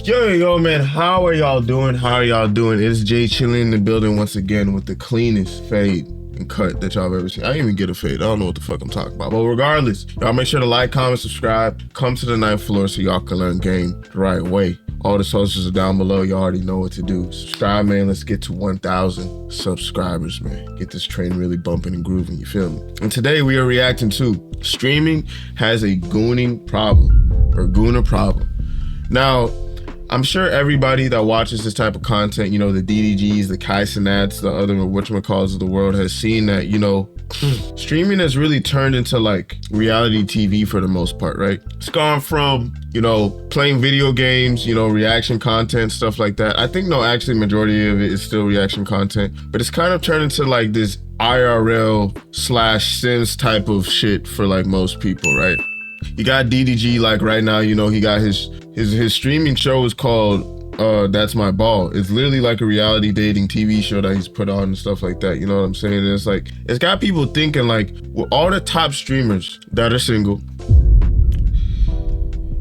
Yo, man, how are y'all doing? It's Jay chilling in the building once again with the cleanest fade and cut that y'all have ever seen. I didn't even get a fade. I don't know what the fuck I'm talking about. But regardless, y'all make sure to like, comment, subscribe. Come to the ninth floor so y'all can learn game the right way. All the socials are down below. Y'all already know what to do. Subscribe, man. Let's get to 1,000 subscribers, man. Get this train really bumping and grooving, you feel me? And today we are reacting to streaming has a gooner problem. Now, I'm sure everybody that watches this type of content, you know, the DDGs, the Kai Cenats, the other whatchamacalls of the world has seen that, you know, streaming has really turned into like reality TV for the most part, right? It's gone from, you know, playing video games, you know, reaction content, stuff like that. I think, no, actually majority of it is still reaction content, but it's kind of turned into like this IRL/Sims type of shit for like most people, right? You got DDG, like right now, you know, he got his streaming show is called That's My Ball. It's literally like a reality dating TV show that he's put on and stuff like that. You know what I'm saying? And it's like, it's got people thinking like, with all the top streamers that are single,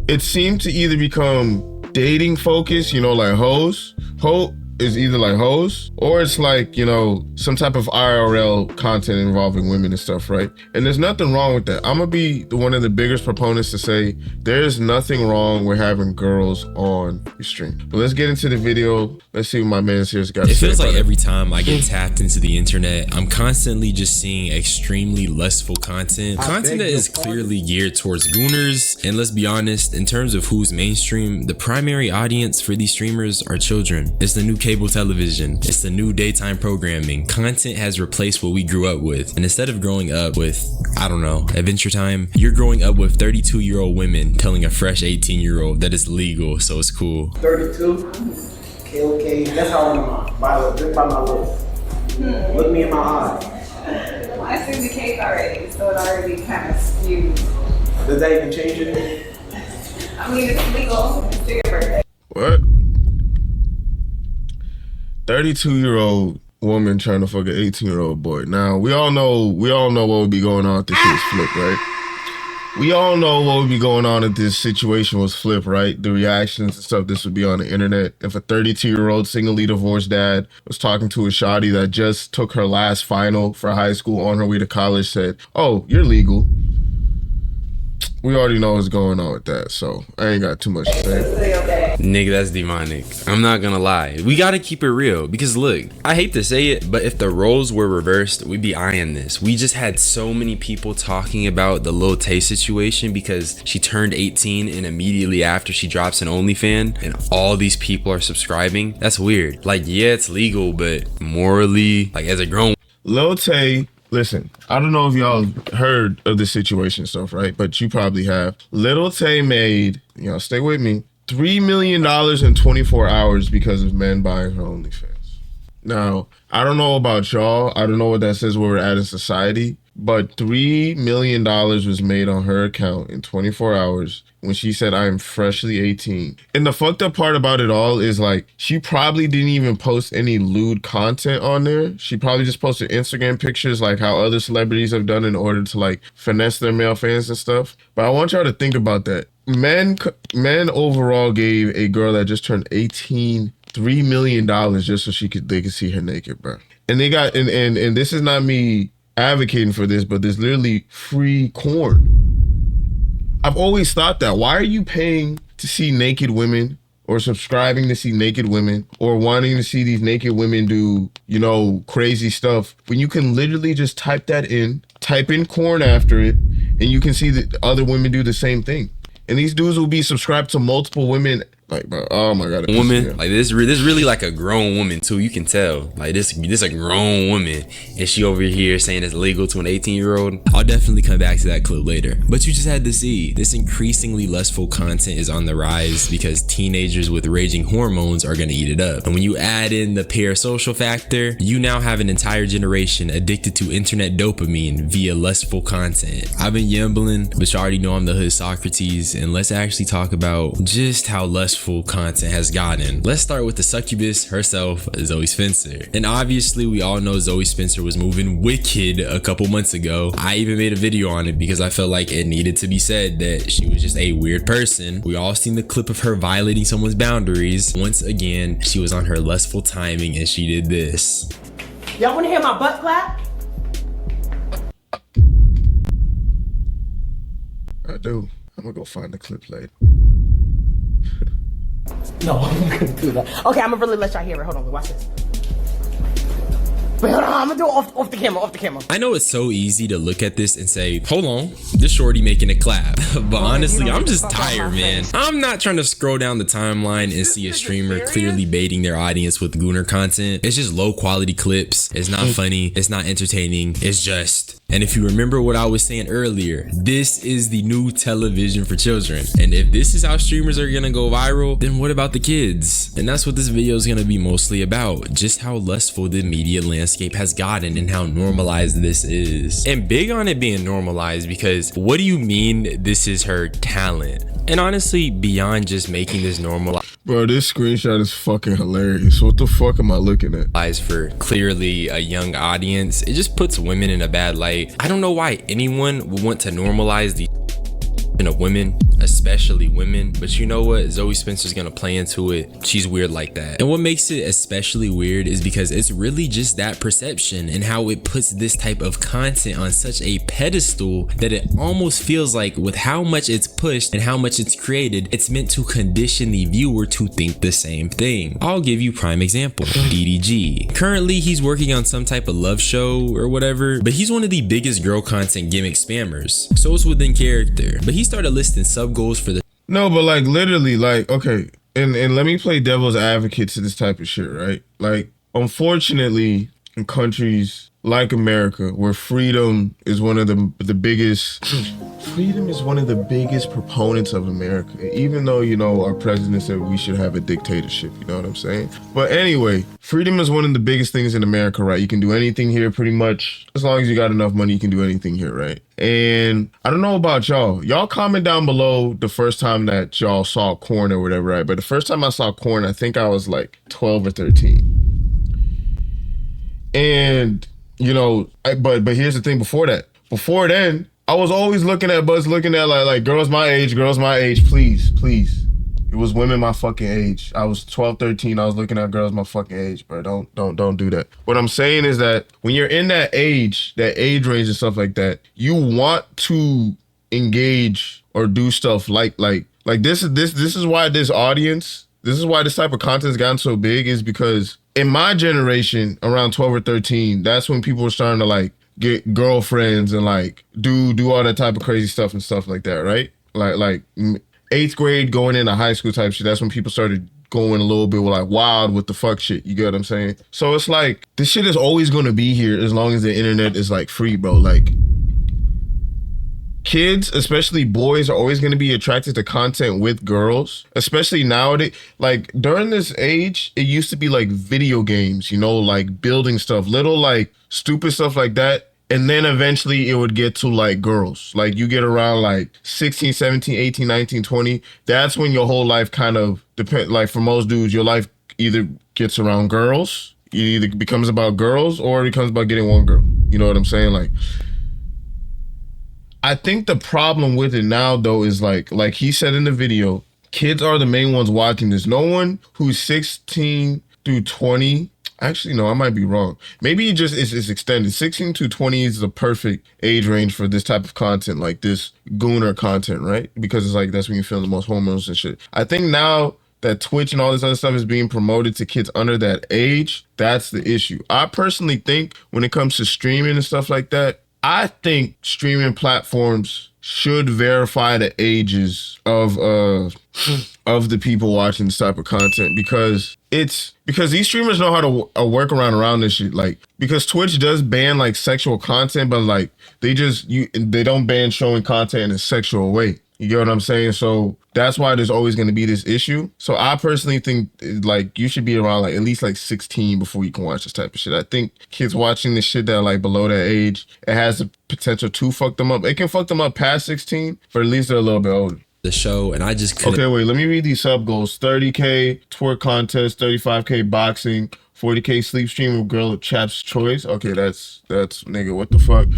it seemed to either become dating focused, you know, like hoes. Is either like hoes or it's like, you know, some type of IRL content involving women and stuff, right? And there's nothing wrong with that. I'm gonna be one of the biggest proponents to say there's nothing wrong with having girls on your stream. But let's get into the video. Let's see what my man's here's got to say. It feels like every time I get tapped into the internet, I'm constantly just seeing extremely lustful content that is clearly geared towards Gooners. And let's be honest, in terms of who's mainstream, the primary audience for these streamers are children. It's the new cable television. It's the new daytime programming. Content has replaced what we grew up with. And instead of growing up with, I don't know, Adventure Time, you're growing up with 32-year-old women telling a fresh 18-year-old that it's legal, so it's cool. 32? Okay, that's how I'm just by my list. Look me in my eyes. Well, I seen the cake already, so it already kind of skewed. Does that even change it? I mean, it's legal. It's your birthday. What? 32-year-old woman trying to fuck an 18-year-old boy. Now, we all know what would be going on if this shit was flipped, right? We all know what would be going on if this situation was flipped, right? The reactions and stuff, this would be on the internet. If a 32-year-old singly divorced dad was talking to a shawty that just took her last final for high school on her way to college, said, "Oh, you're legal." We already know what's going on with that, so I ain't got too much to say. Nigga, that's demonic. I'm not gonna lie. We gotta keep it real because look, I hate to say it, but if the roles were reversed, we'd be eyeing this. We just had so many people talking about the Lil Tay situation because she turned 18 and immediately after she drops an OnlyFans and all these people are subscribing. That's weird. Like, yeah, it's legal, but morally, like as a grown Lil Tay, listen, I don't know if y'all heard of this situation and stuff, right? But you probably have. Lil Tay made, you know, stay with me, $3 million in 24 hours because of men buying her OnlyFans. Now, I don't know about y'all. I don't know what that says where we're at in society, but $3 million was made on her account in 24 hours when she said, "I am freshly 18. And the fucked up part about it all is like, she probably didn't even post any lewd content on there. She probably just posted Instagram pictures like how other celebrities have done in order to like finesse their male fans and stuff. But I want y'all to think about that. Men overall gave a girl that just turned 18 $3 million just so they could see her naked, bro. And they got, and this is not me advocating for this, but there's literally free corn. I've always thought that. Why are you paying to see naked women or subscribing to see naked women or wanting to see these naked women do, you know, crazy stuff when you can literally just type in corn after it and you can see that other women do the same thing. And these dudes will be subscribed to multiple women. Like, bro, oh my God. Woman, like this really like a grown woman too. You can tell, like this a grown woman, and she over here saying it's legal to an 18-year-old. I'll definitely come back to that clip later. But you just had to see this increasingly lustful content is on the rise because teenagers with raging hormones are gonna eat it up. And when you add in the parasocial factor, you now have an entire generation addicted to internet dopamine via lustful content. I've been yumbling, but you already know I'm the hood Socrates, and let's actually talk about just how lustful lustful content has gotten. Let's start with the succubus herself, Zoe Spencer. And obviously we all know Zoe Spencer was moving wicked a couple months ago. I even made a video on it because I felt like it needed to be said that she was just a weird person. We all seen the clip of her violating someone's boundaries. Once again, she was on her lustful timing and she did this. Y'all wanna hear my butt clap? I do. I'm gonna go find the clip later. No, I'm gonna do that. Okay, I'm gonna really let y'all hear it. Hold on, watch this. Wait, hold on, I'm gonna do it off the camera. I know it's so easy to look at this and say, hold on, this shorty making a clap. But honestly, I'm just tired, man. I'm not trying to scroll down the timeline and see a streamer clearly baiting their audience with Gooner content. It's just low quality clips. It's not funny. It's not entertaining. It's just. And if you remember what I was saying earlier, this is the new television for children. And if this is how streamers are gonna go viral, then what about the kids? And that's what this video is gonna be mostly about. Just how lustful the media landscape has gotten and how normalized this is. And big on it being normalized because what do you mean this is her talent? And honestly, beyond just making this normal, Bro, this screenshot is fucking hilarious. What the fuck am I looking at? for clearly a young audience, it just puts women in a bad light. I don't know why anyone would want to normalize the of women, especially women, but you know what, Zoe Spencer's gonna play into it. She's weird like that. And what makes it especially weird is because it's really just that perception and how it puts this type of content on such a pedestal that it almost feels like with how much it's pushed and how much it's created, it's meant to condition the viewer to think the same thing. I'll give you prime example, DDG. Currently he's working on some type of love show or whatever, but he's one of the biggest girl content gimmick spammers, so it's within character. But he started listing sub goals for the No, but like literally, like, okay, and let me play devil's advocate to this type of shit, right? Like, unfortunately, in countries like America, where freedom is one of the biggest freedom is one of the biggest proponents of America, even though, you know, our president said we should have a dictatorship, you know what I'm saying? But anyway, freedom is one of the biggest things in America, right? You can do anything here pretty much. As long as you got enough money, you can do anything here, right? And I don't know about y'all. Y'all comment down below the first time that y'all saw corn or whatever, right? But the first time I saw corn, I think I was like 12 or 13. And, you know, but here's the thing before that. Before then, I was always looking at like girls my age, please. It was women my fucking age. I was 12, 13. I was looking at girls my fucking age, bro. Don't do that. What I'm saying is that when you're in that age range and stuff like that, you want to engage or do stuff like this is why this audience, this is why this type of content has gotten so big, is because in my generation, around 12 or 13, that's when people were starting to like get girlfriends and like do all that type of crazy stuff and stuff like that, right? Like 8th grade going into high school type shit. That's when people started going a little bit like wild with the fuck shit. You get what I'm saying? So it's like this shit is always gonna be here as long as the internet is like free, bro. Like kids, especially boys, are always gonna be attracted to content with girls, especially nowadays. Like during this age, it used to be like video games, you know, like building stuff, little like stupid stuff like that. And then eventually it would get to like girls. Like you get around like 16, 17, 18, 19, 20. That's when your whole life kind of depend. Like for most dudes, your life either gets around girls, it either becomes about girls or it becomes about getting one girl. You know what I'm saying? Like, I think the problem with it now though is like he said in the video, kids are the main ones watching this. No one who's 16 through 20. Actually, no, I might be wrong. Maybe it just is extended. 16 to 20 is the perfect age range for this type of content, like this Gooner content, right? Because it's like, that's when you feel the most hormones and shit. I think now that Twitch and all this other stuff is being promoted to kids under that age, that's the issue. I personally think when it comes to streaming and stuff like that, I think streaming platforms should verify the ages of the people watching this type of content, because these streamers know how to work around this shit. Like, because Twitch does ban like sexual content, but like they don't ban showing content in a sexual way. You get what I'm saying? So that's why there's always going to be this issue. So I personally think like you should be around like at least like 16 before you can watch this type of shit. I think kids watching this shit that are like below that age, it has the potential to fuck them up. It can fuck them up past 16, but at least they're a little bit older. the show, and I just couldn't. Okay, wait, let me read these sub goals. 30K twerk contest, 35K boxing, 40K sleep stream with girl of chap's choice. Okay, that's nigga, what the fuck?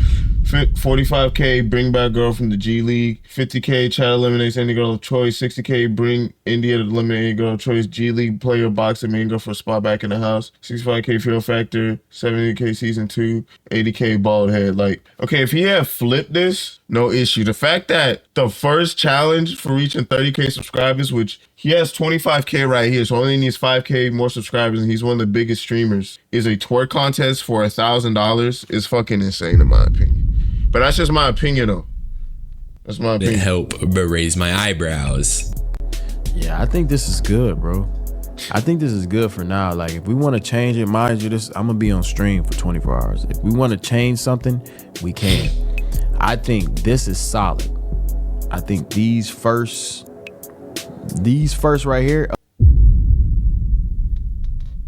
45K bring back girl from the G League. 50K chat eliminates any girl of choice. 60K bring India to eliminate any girl of choice. G League player boxing main girl for a spot back in the house. 65K fear factor. 70K season 2. 80K bald head. Like, okay, if he had flipped this, no issue. The fact that the first challenge for reaching 30K subscribers, which he has 25K right here, so only needs 5K more subscribers, and he's one of the biggest streamers, is a twerk contest for $1,000 is fucking insane in my opinion. But that's just my opinion though. That's my opinion. Help but raise my eyebrows. Yeah, I think this is good, bro. I think this is good for now. Like, if we want to change it, mind you, I'm gonna be on stream for 24 hours. If we want to change something, we can. I think this is solid. I think these first right here,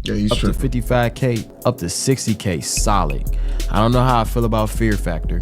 Yeah, he's up to tripping. 55K, up to 60K, solid. I don't know how I feel about fear factor.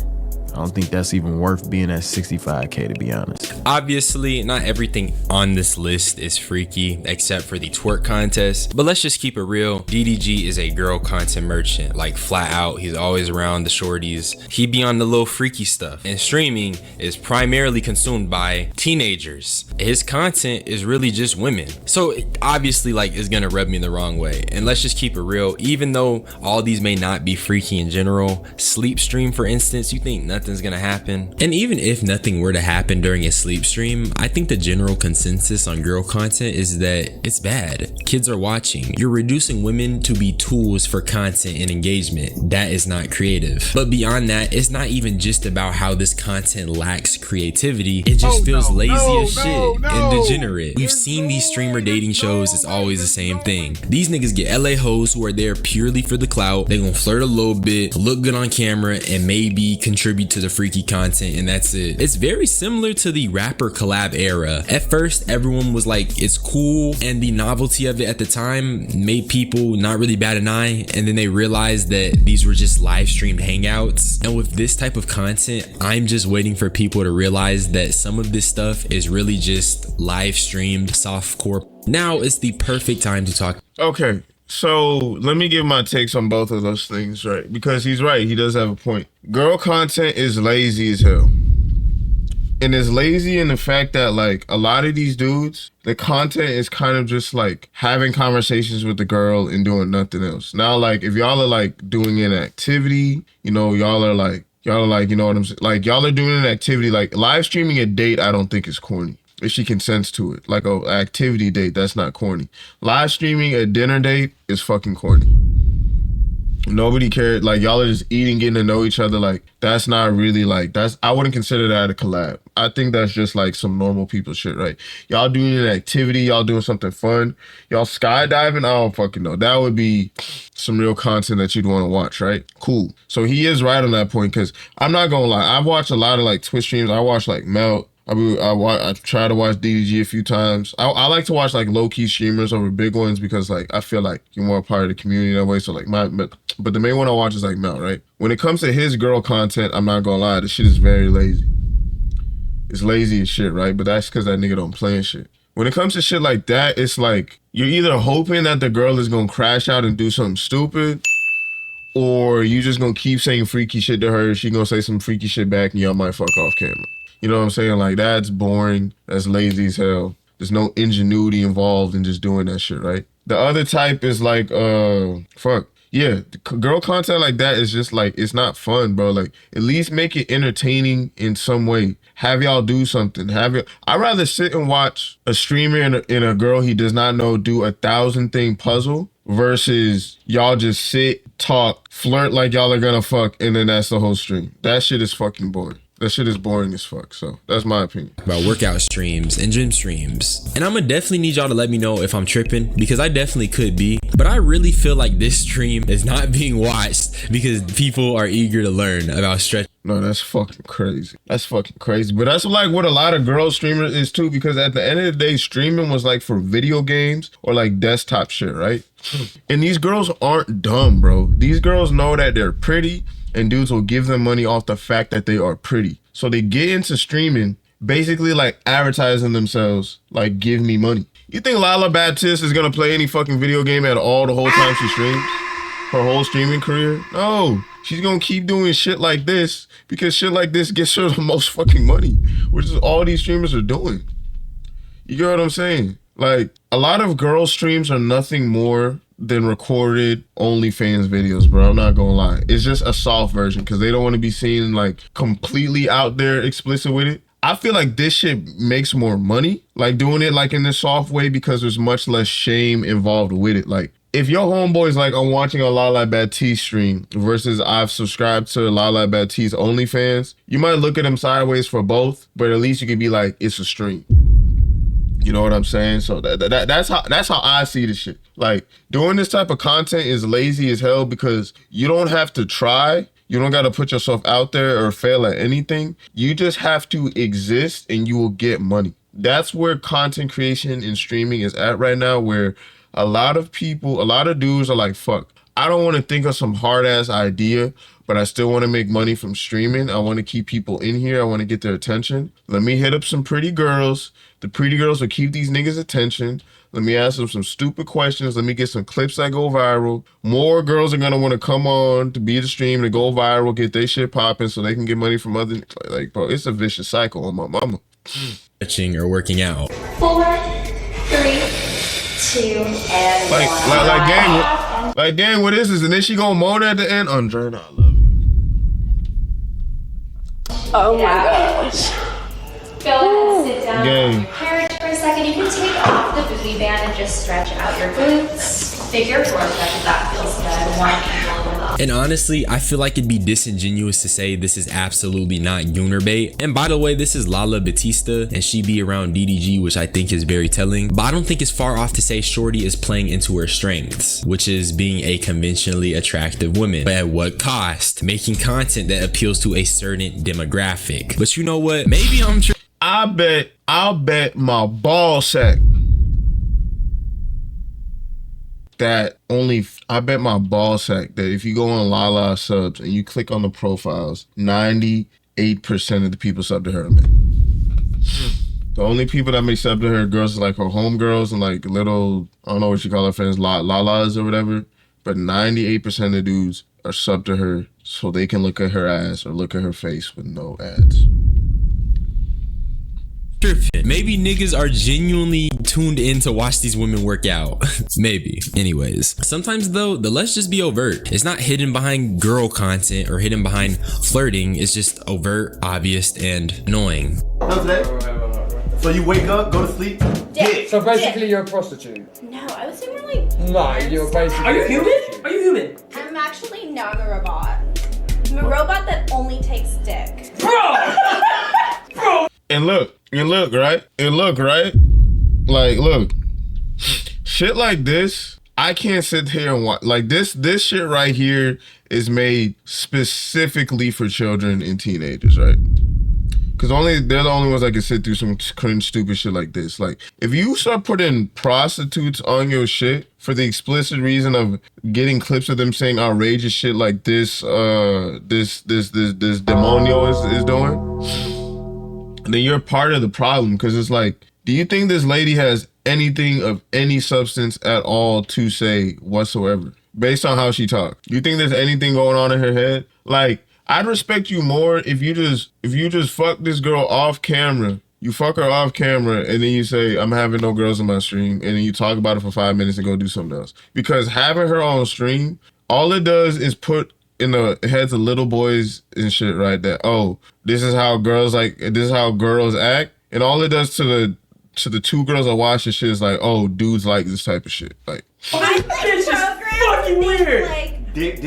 I don't think that's even worth being at 65K, to be honest. Obviously, not everything on this list is freaky except for the twerk contest, but let's just keep it real. DDG is a girl content merchant, like flat out. He's always around the shorties. He be on the little freaky stuff, and streaming is primarily consumed by teenagers. His content is really just women, so it obviously like is gonna rub me the wrong way. And let's just keep it real, even though all these may not be freaky in general, sleep stream for instance, you think nothing's gonna happen? And even if nothing were to happen during a sleep stream, I think the general consensus on girl content is that it's bad. Kids are watching. You're reducing women to be tools for content and engagement. That is not creative. But beyond that, it's not even just about how this content lacks creativity. It just feels lazy as shit and degenerate. We've seen these streamer dating shows. It's always the same thing. These niggas get LA hoes who are there purely for the clout. They gonna flirt a little bit, look good on camera, and maybe contribute to the freaky content, and that's it. It's very similar to the rapper collab era. At first, everyone was like, it's cool, and the novelty of it at the time made people not really bat an eye, and then they realized that these were just live streamed hangouts. And with this type of content, I'm just waiting for people to realize that some of this stuff is really just live streamed softcore. Now is the perfect time to talk. Okay, so let me give my takes on both of those things, right? Because he's right, he does have a point. Girl content is lazy as hell. And it's lazy in the fact that like a lot of these dudes, the content is kind of just like having conversations with the girl and doing nothing else. Now, like if y'all are like doing an activity, you know, y'all are like, you know what I'm saying? Like y'all are doing an activity, like live streaming a date, I don't think is corny. If she consents to it, like a activity date, that's not corny. Live streaming a dinner date is fucking corny. Nobody cared. Like y'all are just eating, getting to know each other. Like that's not really like I wouldn't consider that a collab. I think that's just like some normal people shit, right? Y'all doing an activity, y'all doing something fun, y'all skydiving. I don't fucking know. That would be some real content that you'd want to watch, right? Cool. So he is right on that point because I'm not gonna lie. I've watched a lot of like Twitch streams. I watch like Melt. I try to watch DDG a few times. I like to watch like low-key streamers over big ones because like I feel like you're more a part of the community that way. So like but the main one I watch is like Mel, right? When it comes to his girl content, I'm not gonna lie, the shit is very lazy. It's lazy as shit, right? But that's because that nigga don't play and shit. When it comes to shit like that, it's like you're either hoping that the girl is gonna crash out and do something stupid, or you just gonna keep saying freaky shit to her, she gonna say some freaky shit back and y'all might fuck off camera. You know what I'm saying? Like, that's boring. That's lazy as hell. There's no ingenuity involved in just doing that shit, right? The other type is like, yeah, girl content like that is just like, it's not fun, bro. Like, at least make it entertaining in some way. Have y'all do something. I'd rather sit and watch a streamer and a girl he does not know do 1,000-thing puzzle versus y'all just sit, talk, flirt like y'all are gonna fuck, and then that's the whole stream. That shit is fucking boring. That shit is boring as fuck. So that's my opinion. About workout streams and gym streams. And I'm gonna definitely need y'all to let me know if I'm tripping, because I definitely could be. But I really feel like this stream is not being watched because people are eager to learn about stretch. No, that's fucking crazy. That's fucking crazy. But that's like what a lot of girl streamers is too, because at the end of the day, streaming was like for video games or like desktop shit, right? And these girls aren't dumb, bro. These girls know that they're pretty and dudes will give them money off the fact that they are pretty. So they get into streaming basically like advertising themselves, like give me money. You think Lala Baptiste is gonna play any fucking video game at all the whole time she streams? Her whole streaming career? No. She's gonna keep doing shit like this because shit like this gets her the most fucking money, which is all these streamers are doing. You get what I'm saying? Like, a lot of girl streams are nothing more than recorded OnlyFans videos, bro. I'm not gonna lie. It's just a soft version because they don't want to be seen like completely out there explicit with it. I feel like this shit makes more money, like doing it like in this soft way because there's much less shame involved with it. Like, if your homeboy's like, I'm watching a Lala Baptiste stream versus I've subscribed to Lala Baptiste OnlyFans, you might look at him sideways for both, but at least you could be like, it's a stream. You know what I'm saying? So that's how I see this shit. Like, doing this type of content is lazy as hell because you don't have to try. You don't got to put yourself out there or fail at anything. You just have to exist and you will get money. That's where content creation and streaming is at right now, where a lot of people, a lot of dudes are like, fuck, I don't want to think of some hard ass idea, but I still want to make money from streaming. I want to keep people in here. I want to get their attention. Let me hit up some pretty girls. The pretty girls will keep these niggas' attention. Let me ask them some stupid questions. Let me get some clips that go viral. More girls are going to want to come on to be the stream, to go viral, get their shit popping so they can get money from other, like, bro, it's a vicious cycle on my mama. Stretching or working out. 4, 3, 2, and Like gang, what is this? And then she gonna moan at the end. Andrena, I love you. oh my gosh. Go ahead and sit down Gang. on your carriage for a second. You can take off the booty band and just stretch out your glutes. Figure 4 stretch if that feels good. 1 angle over the And honestly, I feel like it'd be disingenuous to say this is absolutely not Gooner bait. And by the way, this is Lala Batista and she be around DDG, which I think is very telling. But I don't think it's far off to say Shorty is playing into her strengths, which is being a conventionally attractive woman. But at what cost? Making content that appeals to a certain demographic. But you know what? Maybe I'm I'll bet my ball sack that if you go on Lala subs and you click on the profiles, 98% of the people sub to her, man. The only people that may sub to her girls are like her homegirls and like little, I don't know what you call her friends, Lalas or whatever, but 98% of dudes are sub to her so they can look at her ass or look at her face with no ads. Maybe niggas are genuinely tuned in to watch these women work out. Maybe. Anyways, sometimes though, the let's just be overt. It's not hidden behind girl content or hidden behind flirting. It's just overt, obvious, and annoying. No, today? So you wake up, go to sleep? Dick. So basically you're a prostitute? No, I would say more like... No, you're basically... Are you human? Are you human? I'm actually, no, I'm a robot. I'm a robot that only takes dick. Bro! And look, right? Like, look, shit like this, I can't sit here and watch. Like, this shit right here is made specifically for children and teenagers, right? Because they're the only ones that can sit through some cringe, stupid shit like this. Like, if you start putting prostitutes on your shit for the explicit reason of getting clips of them saying outrageous shit like this demonio is doing, then you're part of the problem. Because it's like, do you think this lady has anything of any substance at all to say whatsoever based on how she talks? Do you think there's anything going on in her head? Like, I'd respect you more if you just fuck this girl off camera. You fuck her off camera and then you say, I'm having no girls in my stream, and then you talk about it for 5 minutes and go do something else. Because having her on stream, all it does is put in the heads of little boys and shit, right? That, oh, this is how girls act. And all it does to the two girls that watch this shit is like, oh, dudes like this type of shit. Like, This is fucking weird. Dick.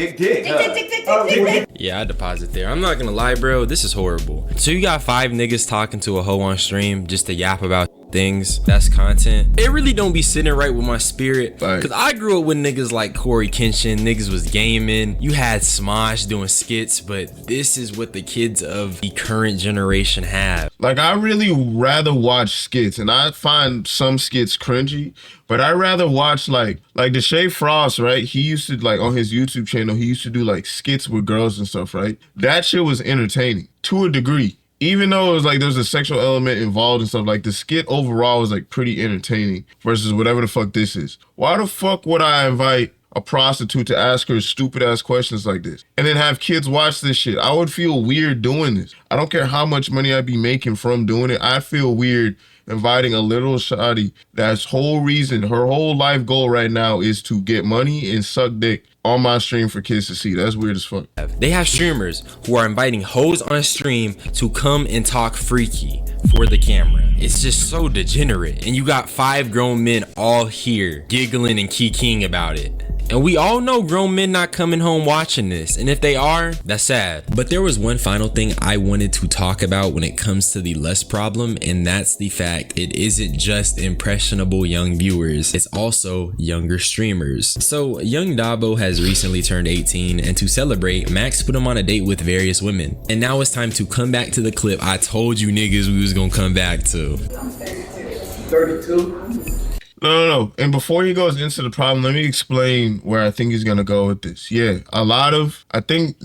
Yeah, I deposit there. I'm not gonna lie, bro. This is horrible. So you got 5 niggas talking to a hoe on stream just to yap about things. That's content. It really don't be sitting right with my spirit. Cause I grew up with niggas like Corey Kenshin. Niggas was gaming. You had Smosh doing skits, but this is what the kids of the current generation have. Like, I really rather watch skits, and I find some skits cringy, but I rather watch like Deshae Frost, right? He used to, like, on his YouTube channel, he used to do like skits with girls and stuff, right? That shit was entertaining to a degree. even though it was like there's a sexual element involved and stuff, like the skit overall was like pretty entertaining versus whatever the fuck this is. Why the fuck would I invite a prostitute to ask her stupid ass questions like this and then have kids watch this shit? I would feel weird doing this. I don't care how much money I'd be making from doing it. I feel weird inviting a little shawty that's her whole life goal right now is to get money and suck dick on my stream for kids to see. That's weird as fuck. They have streamers who are inviting hoes on a stream to come and talk freaky for the camera. It's just so degenerate. And you got 5 grown men all here giggling and kikiing about it. And we all know grown men not coming home watching this. And if they are, that's sad. But there was one final thing I wanted to talk about when it comes to the lust problem, and that's the fact it isn't just impressionable young viewers, it's also younger streamers. So young Dabo has recently turned 18, and to celebrate, Max put him on a date with various women. And now it's time to come back to the clip I told you niggas we was gonna come back to. 32? No. And before he goes into the problem, let me explain where I think he's gonna go with this. Yeah, I think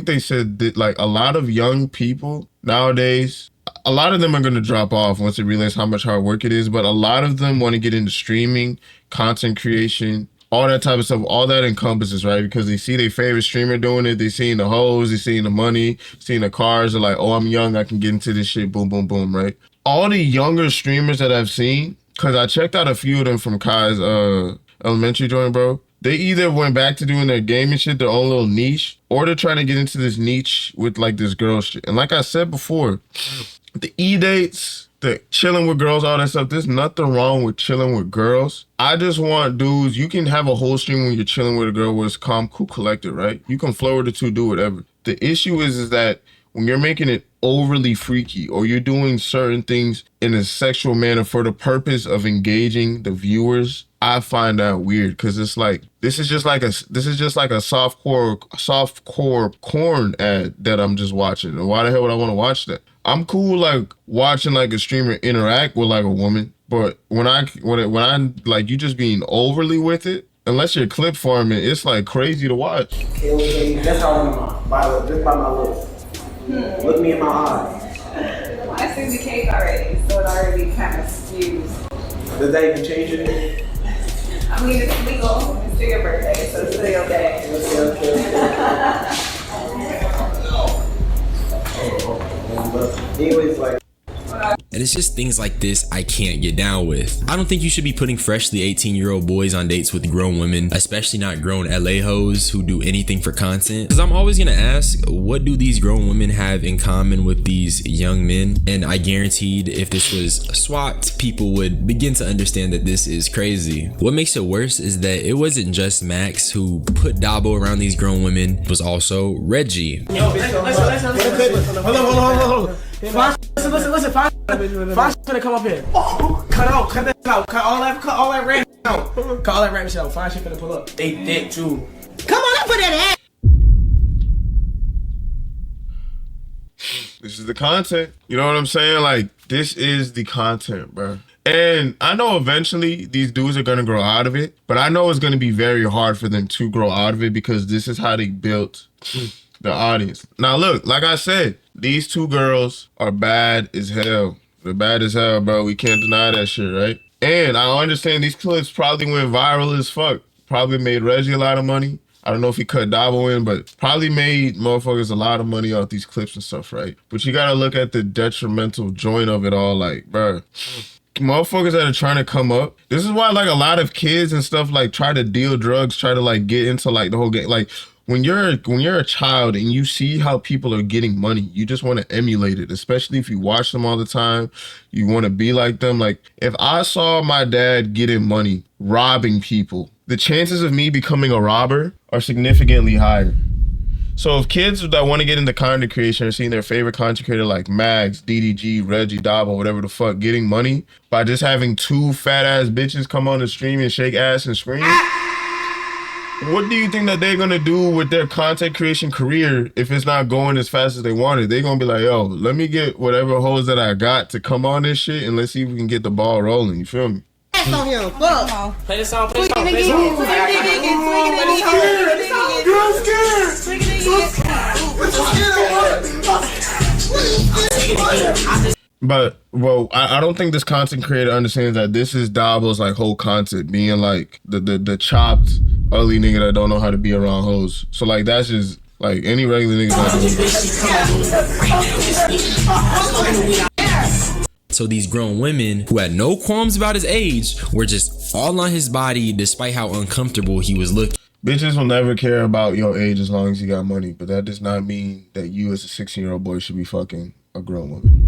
they said that like a lot of young people nowadays, a lot of them are gonna drop off once they realize how much hard work it is, but a lot of them want to get into streaming, content creation, all that type of stuff, all that encompasses, right? Because they see their favorite streamer doing it, they seeing the hoes, they seeing the money, seeing the cars, they're like, oh, I'm young, I can get into this shit, boom, boom, boom, right? All the younger streamers that I've seen, because I checked out a few of them from Kai's elementary joint, bro. They either went back to doing their gaming shit, their own little niche, or they're trying to get into this niche with like this girl shit. And like I said before, the E-dates, the chilling with girls, all that stuff, there's nothing wrong with chilling with girls. I just want dudes, you can have a whole stream when you're chilling with a girl where it's calm, cool, collected, right? You can flow with the two, do whatever. The issue is that when you're making it overly freaky or you're doing certain things in a sexual manner for the purpose of engaging the viewers, I find that weird because it's like this is just like a softcore corn ad that I'm just watching. And why the hell would I want to watch that? I'm cool like watching like a streamer interact with like a woman, but when I like you just being overly with it, unless you're clip farming, it's like crazy to watch. That's how I'm just by my lips. Look me in my eyes. I see the cake already, so it already kind of skews. Does that even change it? I mean, it's legal. It's still your birthday, so it's still okay. Anyways, like. And it's just things like this I can't get down with. I don't think you should be putting freshly 18-year-old boys on dates with grown women, especially not grown LA hoes who do anything for content. Because I'm always gonna ask, what do these grown women have in common with these young men? And I guaranteed if this was swapped, people would begin to understand that this is crazy. What makes it worse is that it wasn't just Max who put Dabo around these grown women, it was also Reggie. Yo, listen. Hold on. Listen. Fox gonna come up here. Oh, cut that out. Cut all that rap out. Cut all that rap shit out. Fox shit finna pull up. They thick too. Come on up with that ass. This is the content. You know what I'm saying? Like, this is the content, bro. And I know eventually these dudes are gonna grow out of it, but I know it's gonna be very hard for them to grow out of it because this is how they built the audience. Now look, like I said, these two girls are bad as hell. They're bad as hell, bro. We can't deny that shit, right? And I understand these clips probably went viral as fuck. Probably made Reggie a lot of money. I don't know if he cut Dabo in, but probably made motherfuckers a lot of money off these clips and stuff, right? But you gotta look at the detrimental joint of it all, like, bro. Motherfuckers that are trying to come up. This is why like a lot of kids and stuff like try to deal drugs, try to like get into like the whole game. Like when you're a child and you see how people are getting money, you just want to emulate it, especially if you watch them all the time. You want to be like them. Like if I saw my dad getting money, robbing people, the chances of me becoming a robber are significantly higher. So if kids that want to get into content creation are seeing their favorite content creator like Max, DDG, Reggie, Dabo, whatever the fuck, getting money by just having two fat ass bitches come on the stream and shake ass and scream, what do you think that they're gonna do with their content creation career if it's not going as fast as they wanted? They're gonna be like, yo, let me get whatever hoes that I got to come on this shit and let's see if we can get the ball rolling. You feel me? On him. Fuck. Play the song. You're scared. But well, I don't think this content creator understands that this is Dabo's like whole content, being like the chopped ugly nigga that don't know how to be around hoes. So like that's just like any regular nigga. So these grown women who had no qualms about his age were just all on his body despite how uncomfortable he was looking. Bitches will never care about your age as long as you got money, but that does not mean that you as a 16-year-old boy should be fucking a grown woman.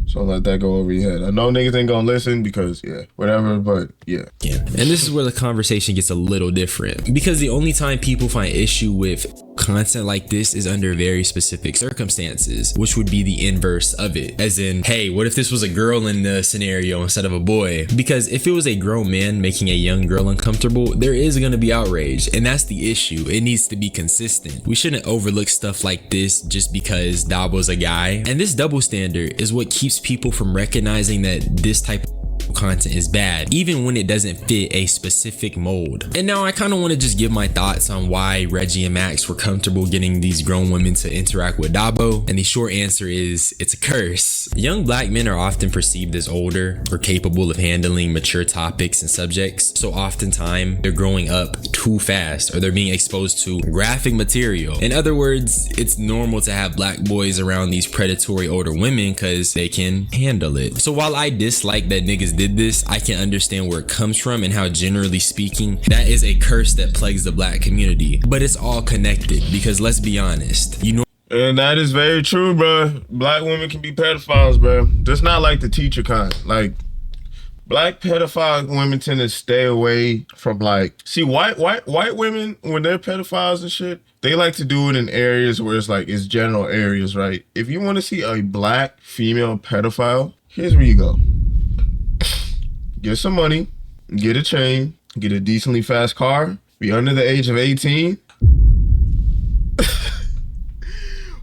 So let that go over your head. I know niggas ain't gonna listen because, yeah, whatever, but yeah. Yeah. And this is where the conversation gets a little different. Because the only time people find issue with content like this is under very specific circumstances, which would be the inverse of it. As in, hey, what if this was a girl in the scenario instead of a boy? Because if it was a grown man making a young girl uncomfortable, there is gonna be outrage. And that's the issue. It needs to be consistent. We shouldn't overlook stuff like this just because Dabo's a guy. And this double standard is what keeps people from recognizing that this type of content is bad, even when it doesn't fit a specific mold. And now I kind of want to just give my thoughts on why Reggie and Max were comfortable getting these grown women to interact with Dabo. And the short answer is it's a curse. Young black men are often perceived as older or capable of handling mature topics and subjects. So oftentimes they're growing up too fast or they're being exposed to graphic material. In other words, it's normal to have black boys around these predatory older women because they can handle it. So while I dislike that niggas did this, I can understand where it comes from and how, generally speaking, that is a curse that plagues the black community. But it's all connected because let's be honest, you know. And that is very true, bro. Black women can be pedophiles, bro. Just not like the teacher kind. Like, black pedophile women tend to stay away from like, see, white women, when they're pedophiles and shit, they like to do it in areas where it's like, it's general areas, right? If you want to see a black female pedophile, here's where you go. Get some money, get a chain, get a decently fast car, be under the age of 18.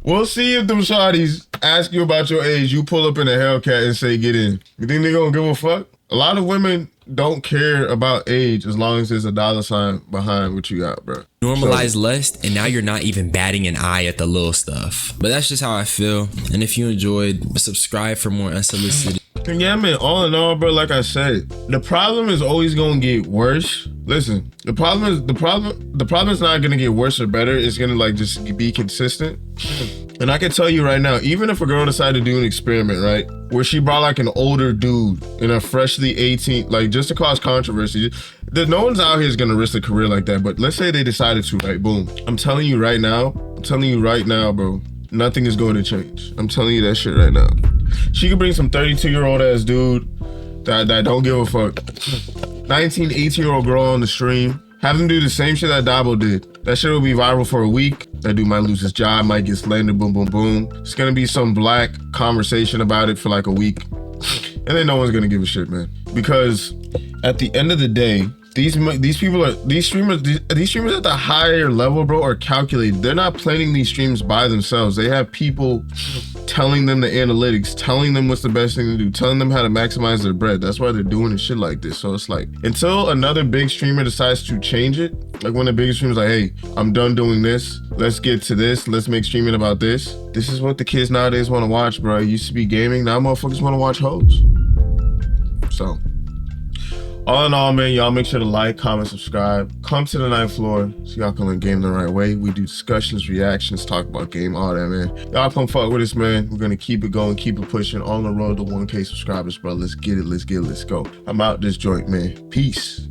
We'll see if them shawties ask you about your age, you pull up in a Hellcat and say get in. You think they gonna give a fuck? A lot of women don't care about age as long as there's a $sign behind what you got, bro. Normalize lust, and now you're not even batting an eye at the little stuff. But that's just how I feel. And if you enjoyed, subscribe for more unsolicited. Yeah, man, all in all, bro, like I said, the problem is always gonna get worse. Listen, the problem is not gonna get worse or better. It's gonna like just be consistent. And I can tell you right now, even if a girl decided to do an experiment, right, where she brought like an older dude in a freshly 18, like just to cause controversy, no one's out here is gonna risk a career like that. But let's say they decided to, right, boom. I'm telling you right now, bro, nothing is going to change. I'm telling you that shit right now. She could bring some 32-year-old ass dude that don't give a fuck. 19, 18-year-old girl on the stream. Have them do the same shit that Dabo did. That shit will be viral for a week. That dude might lose his job, might get slandered, boom, boom, boom. It's gonna be some black conversation about it for like a week. And then no one's gonna give a shit, man. Because at the end of the day, these streamers at the higher level, bro, are calculated. They're not planning these streams by themselves. They have people telling them the analytics, telling them what's the best thing to do, telling them how to maximize their bread. That's why they're doing this shit like this. So it's like, until another big streamer decides to change it, like when the biggest streamer's like, hey, I'm done doing this. Let's get to this. Let's make streaming about this. This is what the kids nowadays want to watch, bro. It used to be gaming. Now motherfuckers want to watch hoes. So, all in all, man, y'all make sure to like, comment, subscribe. Come to the 9th floor so y'all can learn game the right way. We do discussions, reactions, talk about game, all that, man. Y'all come fuck with us, man. We're going to keep it going, keep it pushing on the road to 1K subscribers, bro. Let's get it, let's go. I'm out this joint, man. Peace.